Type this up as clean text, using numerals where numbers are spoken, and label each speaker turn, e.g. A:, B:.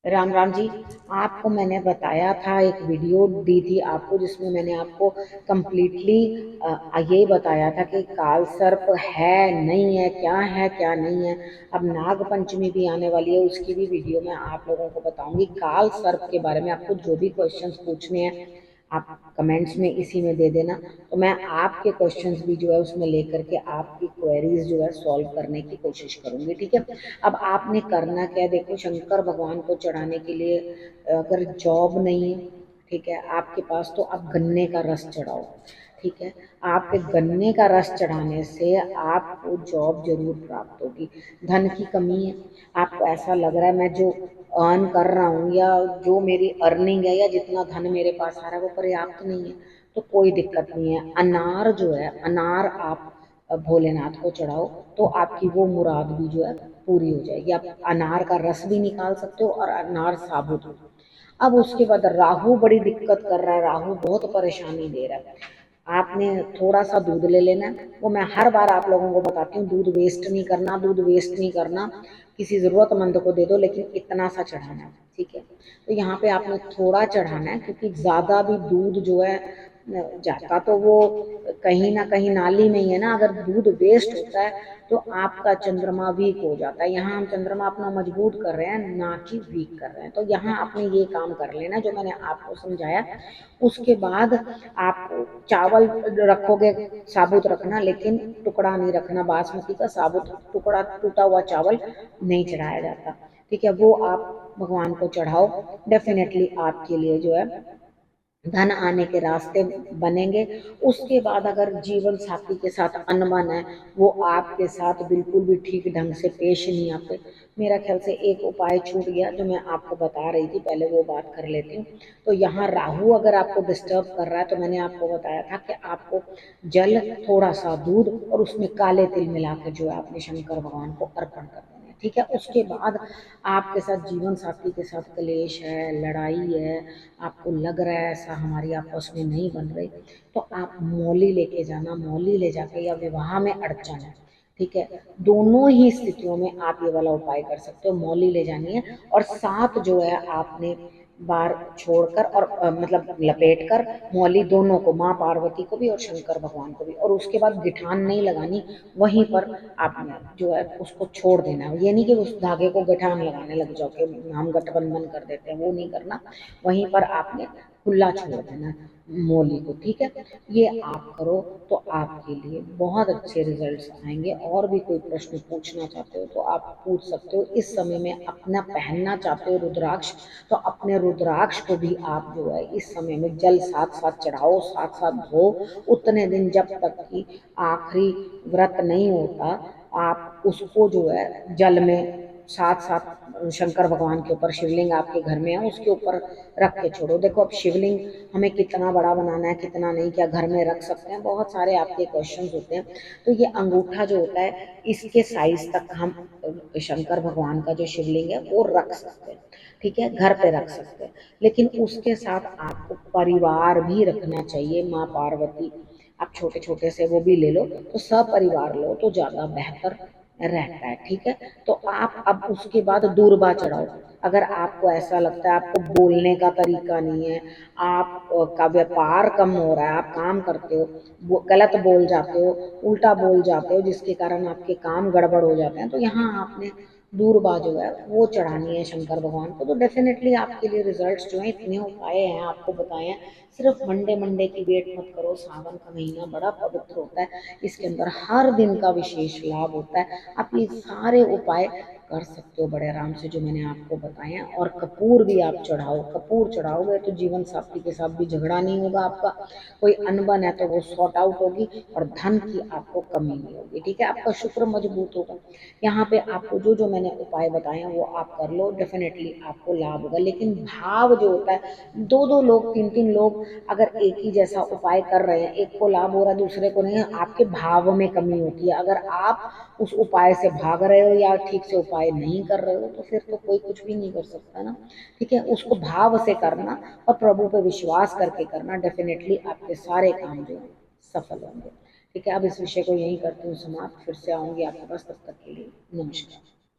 A: राम राम जी। आपको मैंने बताया था, एक वीडियो दी थी आपको, जिसमें मैंने आपको कंप्लीटली ये बताया था कि काल सर्प है नहीं है, क्या नहीं है। अब नाग पंचमी भी आने वाली है, उसकी भी वीडियो मैं आप लोगों को बताऊंगी। काल सर्प के बारे में आपको जो भी क्वेश्चंस पूछने हैं आप कमेंट्स में इसी में दे देना, तो मैं आपके क्वेश्चंस भी जो है उसमें लेकर के आपकी क्वेरीज जो है सॉल्व करने की कोशिश करूंगी। ठीक है। अब आपने करना क्या है, देखो, शंकर भगवान को चढ़ाने के लिए अगर जॉब नहीं है, ठीक है, आपके पास, तो आप गन्ने का रस चढ़ाओ। ठीक है। आपके गन्ने का रस चढ़ाने से आपको जॉब जरूर प्राप्त होगी। धन की कमी है, आपको ऐसा लग रहा है मैं जो अर्न कर रहा हूँ या जो मेरी अर्निंग है या जितना धन मेरे पास आ रहा है वो पर्याप्त नहीं है, तो कोई दिक्कत नहीं है। अनार जो है, अनार आप भोलेनाथ को चढ़ाओ, तो आपकी वो मुराद भी जो है पूरी हो जाएगी। आप अनार का रस भी निकाल सकते हो और अनार साबुत। अब उसके बाद राहु बड़ी दिक्कत कर रहा है, राहु बहुत परेशानी दे रहा है। आपने थोड़ा सा दूध ले लेना है, वो मैं हर बार आप लोगों को बताती हूँ, दूध वेस्ट नहीं करना, दूध वेस्ट नहीं करना, किसी ज़रूरतमंद को दे दो, लेकिन इतना सा चढ़ाना है। ठीक है। तो यहाँ पे आपने थोड़ा चढ़ाना है, क्योंकि ज़्यादा भी दूध जो है जाता तो वो कहीं ना कहीं नाली में ही है ना। अगर दूध वेस्ट होता है तो आपका चंद्रमा वीक हो जाता है। यहाँ हम चंद्रमा अपना मजबूत कर रहे हैं, ना कि वीक कर रहे हैं। तो यहाँ आपने ये काम कर लेना जो मैंने आपको समझाया। उसके बाद आप चावल रखोगे, साबुत रखना, लेकिन टुकड़ा नहीं रखना। बासमती का साबुत टुकड़ा टूटा हुआ चावल नहीं चढ़ाया जाता। ठीक है। वो आप भगवान को चढ़ाओ, डेफिनेटली आपके लिए जो है धन आने के रास्ते बनेंगे। उसके बाद अगर जीवन साथी के साथ अनबन है, वो आपके साथ बिल्कुल भी ठीक ढंग से पेश नहीं आते, मेरा ख्याल से एक उपाय छूट गया जो मैं आपको बता रही थी, पहले वो बात कर लेती हूँ। तो यहाँ राहु अगर आपको डिस्टर्ब कर रहा है, तो मैंने आपको बताया था कि आपको जल, थोड़ा सा दूध और उसमें काले तिल मिला के जो है अपने शंकर भगवान को अर्पण कर देना है। ठीक है। उसके बाद आपके साथ जीवन साथी के साथ क्लेश है, लड़ाई है, आपको लग रहा है ऐसा हमारी आपस में नहीं बन रही, तो आप मौली लेके जाना, मौली ले जाके, या विवाह में अड़चन है, ठीक है, दोनों ही स्थितियों में आप ये वाला उपाय कर सकते हो। मौली ले जानी है और साथ जो है आपने बार छोड़कर और मतलब लपेट कर मौली दोनों को, माँ पार्वती को भी और शंकर भगवान को भी, और उसके बाद गिठान नहीं लगानी, वहीं पर आपने जो है उसको छोड़ देना है। ये नहीं कि उस धागे को गिठान लगाने लग जाओ कि हम गठबंधन कर देते हैं, वो नहीं करना। वहीं पर आपने खुला छोड़ देना मौली को। ठीक है। ये आप करो तो आपके लिए बहुत अच्छे रिजल्ट्स आएंगे। और भी कोई प्रश्न पूछना चाहते हो तो आप पूछ सकते हो। इस समय में अपना पहनना चाहते हो रुद्राक्ष, तो अपने रुद्राक्ष को भी आप जो है इस समय में जल साथ साथ चढ़ाओ, साथ साथ धो। उतने दिन जब तक कि आखिरी व्रत नहीं होता, आप उसको जो है जल में साथ साथ शंकर भगवान के ऊपर, शिवलिंग आपके घर में है उसके ऊपर रख के छोड़ो। देखो, अब शिवलिंग हमें कितना बड़ा बनाना है, कितना नहीं, क्या घर में रख सकते हैं, बहुत सारे आपके क्वेश्चंस होते हैं। तो ये अंगूठा जो होता है, इसके साइज तक हम शंकर भगवान का जो शिवलिंग है वो रख सकते हैं। ठीक है। घर पे रख सकते हैं, लेकिन उसके साथ आपको परिवार भी रखना चाहिए। माँ पार्वती आप छोटे छोटे से वो भी ले लो, तो सब परिवार लो तो ज़्यादा बेहतर रहता है। ठीक है। तो आप अब उसके बाद दूर्बा चढ़ाओ। अगर आपको ऐसा लगता है आपको बोलने का तरीका नहीं है, आप का व्यापार कम हो रहा है, आप काम करते हो गलत बोल जाते हो, उल्टा बोल जाते हो, जिसके कारण आपके काम गड़बड़ हो जाते हैं, तो यहाँ आपने दूरबा जो है वो चढ़ानी है शंकर भगवान को। तो डेफिनेटली आपके लिए रिजल्ट्स जो हैं, इतने उपाय हैं आपको बताए हैं। सिर्फ मंडे मंडे की वेट मत करो, सावन का महीना बड़ा पवित्र होता है, इसके अंदर हर दिन का विशेष लाभ होता है। आप ये सारे उपाय कर सकते हो बड़े आराम से जो मैंने आपको बताए हैं। और कपूर भी आप चढ़ाओ, कपूर चढ़ाओगे तो जीवन साथी के साथ भी झगड़ा नहीं होगा आपका, कोई अनबन है तो वो सॉर्ट आउट होगी, और धन की आपको कमी नहीं होगी। ठीक है। आपका शुक्र मजबूत होगा। यहाँ पे आपको जो जो मैंने उपाय बताए हैं वो आप कर लो, डेफिनेटली आपको लाभ होगा। लेकिन भाव जो होता है, दो दो लोग, तीन तीन लोग अगर एक ही जैसा उपाय कर रहे हैं, एक को लाभ हो रहा है दूसरे को नहीं है, आपके भाव में कमी होती है। अगर आप उस उपाय से भाग रहे हो या ठीक से उपाय नहीं कर रहे हो, तो फिर तो कोई कुछ भी नहीं कर सकता ना। ठीक है। उसको भाव से करना और प्रभु पे विश्वास करके करना, डेफिनेटली आपके सारे काम जो हैं सफल होंगे। ठीक है। अब इस विषय को यहीं करती हूँ समाप्त, फिर से आऊँगी आपके पास, तब तक के लिए नमस्कार।